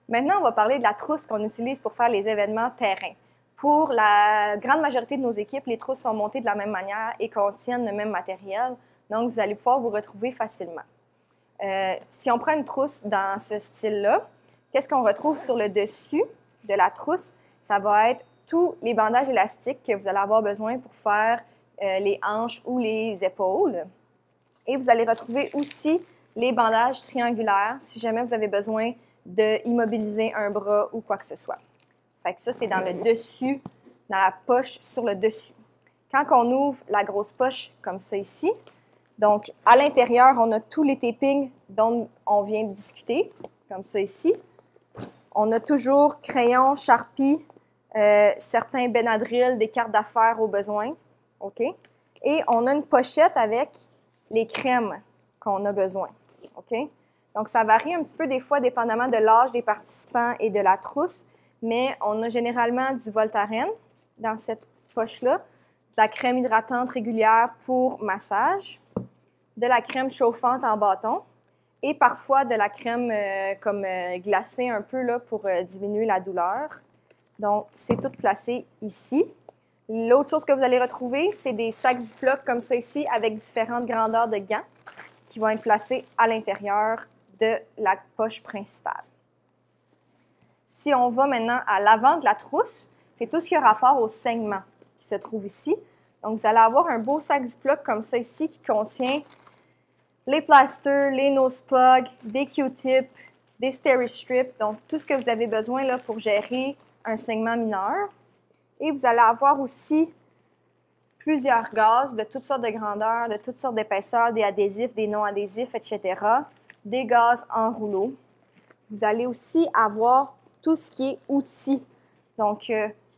Maintenant, on va parler de la trousse qu'on utilise pour faire les événements terrain. Pour la grande majorité de nos équipes, les trousses sont montées de la même manière et contiennent le même matériel, donc vous allez pouvoir vous retrouver facilement. Si on prend une trousse dans ce style-là, qu'est-ce qu'on retrouve sur le dessus de la trousse? Ça va être tous les bandages élastiques que vous allez avoir besoin pour faire les hanches ou les épaules. Et vous allez retrouver aussi les bandages triangulaires si jamais vous avez besoin d'immobiliser un bras ou quoi que ce soit. Fait que ça, c'est dans le dessus, dans la poche sur le dessus. Quand on ouvre la grosse poche comme ça ici, donc à l'intérieur, on a tous les tapings dont on vient de discuter, comme ça ici. On a toujours crayon, Sharpie, certains Benadryl, des cartes d'affaires au besoin. OK? Et on a une pochette avec les crèmes qu'on a besoin. OK? Donc, ça varie un petit peu des fois, dépendamment de l'âge des participants et de la trousse, mais on a généralement du Voltaren dans cette poche-là, de la crème hydratante régulière pour massage, de la crème chauffante en bâton et parfois de la crème glacée un peu là, pour diminuer la douleur. Donc, c'est tout placé ici. L'autre chose que vous allez retrouver, c'est des sacs Ziploc comme ça ici avec différentes grandeurs de gants qui vont être placés à l'intérieur de la poche principale. Si on va maintenant à l'avant de la trousse, c'est tout ce qui a rapport au saignement qui se trouve ici. Donc, vous allez avoir un beau sac Ziploc comme ça ici qui contient les plasters, les nose plugs, des Q-tips, des Steri-strips, donc tout ce que vous avez besoin là, pour gérer un saignement mineur. Et vous allez avoir aussi plusieurs gazes de toutes sortes de grandeurs, de toutes sortes d'épaisseurs, des adhésifs, des non-adhésifs, etc. Des gazes en rouleau. Vous allez aussi avoir tout ce qui est outils. Donc,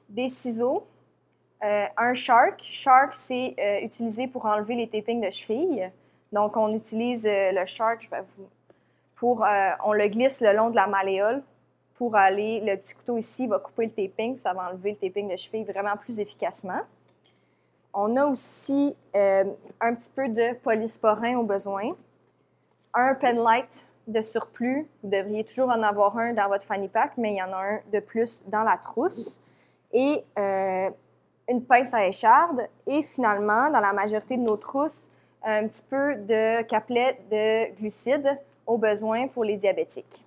des ciseaux, un Shark. Shark, c'est utilisé pour enlever les tapings de cheville. Donc, on utilise le Shark on le glisse le long de la malléole pour aller, le petit couteau ici va couper le taping, ça va enlever le taping de cheville vraiment plus efficacement. On a aussi un petit peu de polysporin au besoin, un penlight de surplus, vous devriez toujours en avoir un dans votre fanny pack, mais il y en a un de plus dans la trousse, et une pince à écharde, et finalement, dans la majorité de nos trousses, un petit peu de capelet de glucides au besoin pour les diabétiques.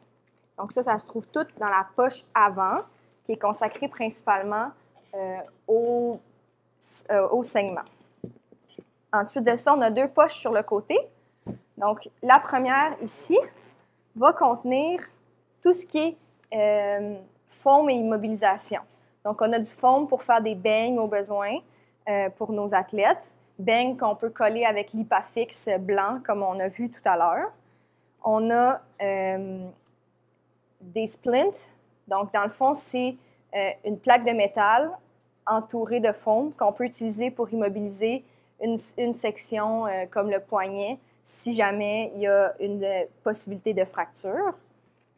Donc ça se trouve tout dans la poche avant, qui est consacrée principalement au saignement. Ensuite de ça, on a deux poches sur le côté. Donc, la première ici va contenir tout ce qui est foam et immobilisation. Donc, on a du foam pour faire des beignes au besoin pour nos athlètes. Beignes qu'on peut coller avec l'Hypafix blanc, comme on a vu tout à l'heure. On a des splints. Donc, dans le fond, c'est une plaque de métal entourée de foam qu'on peut utiliser pour immobiliser une section comme le poignet si jamais il y a une possibilité de fracture.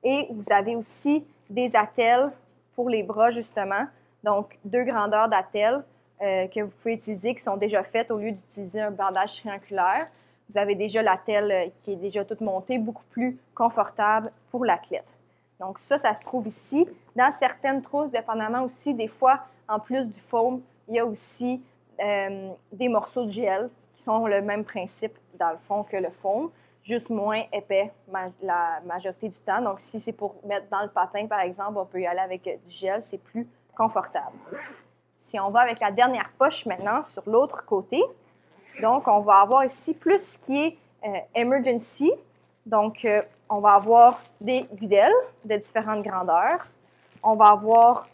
Et vous avez aussi des attelles pour les bras, justement. Donc, deux grandeurs d'attelles que vous pouvez utiliser, qui sont déjà faites au lieu d'utiliser un bandage triangulaire. Vous avez déjà l'attelle qui est déjà toute montée, beaucoup plus confortable pour l'athlète. Donc ça se trouve ici. Dans certaines trousses, dépendamment aussi, des fois, en plus du foam, il y a aussi des morceaux de gel qui sont le même principe, dans le fond, que le foam, juste moins épais la majorité du temps. Donc, si c'est pour mettre dans le patin, par exemple, on peut y aller avec du gel, c'est plus confortable. Si on va avec la dernière poche maintenant, sur l'autre côté, donc, on va avoir ici plus ce qui est emergency. Donc, on va avoir des gudelles de différentes grandeurs. On va avoir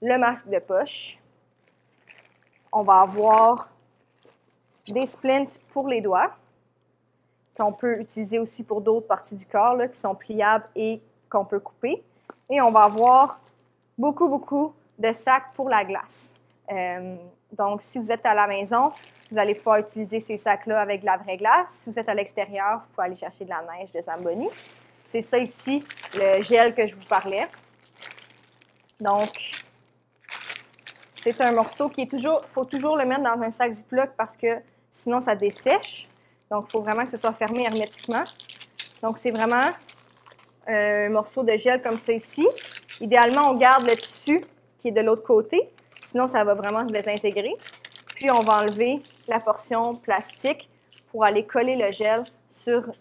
le masque de poche. On va avoir des splints pour les doigts, qu'on peut utiliser aussi pour d'autres parties du corps, là, qui sont pliables et qu'on peut couper. Et on va avoir beaucoup de sacs pour la glace. Donc, si vous êtes à la maison, vous allez pouvoir utiliser ces sacs-là avec de la vraie glace. Si vous êtes à l'extérieur, vous pouvez aller chercher de la neige de Zamboni. C'est ça ici, le gel que je vous parlais. Donc, c'est un morceau qui est toujours... Il faut toujours le mettre dans un sac Ziploc parce que sinon, ça dessèche. Donc, il faut vraiment que ce soit fermé hermétiquement. Donc, c'est vraiment un morceau de gel comme ça ici. Idéalement, on garde le tissu qui est de l'autre côté, sinon ça va vraiment se désintégrer. Puis on va enlever la portion plastique pour aller coller le gel sur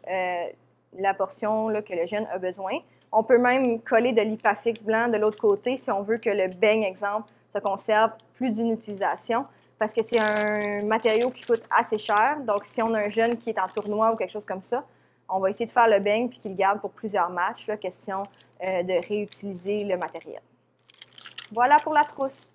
la portion là, que le gel a besoin. On peut même coller de l'Ipafix blanc de l'autre côté si on veut que le beigne, exemple, se conserve plus d'une utilisation, parce que c'est un matériau qui coûte assez cher. Donc, si on a un jeune qui est en tournoi ou quelque chose comme ça, on va essayer de faire le beigne puis qu'il le garde pour plusieurs matchs. Là, question de réutiliser le matériel. Voilà pour la trousse.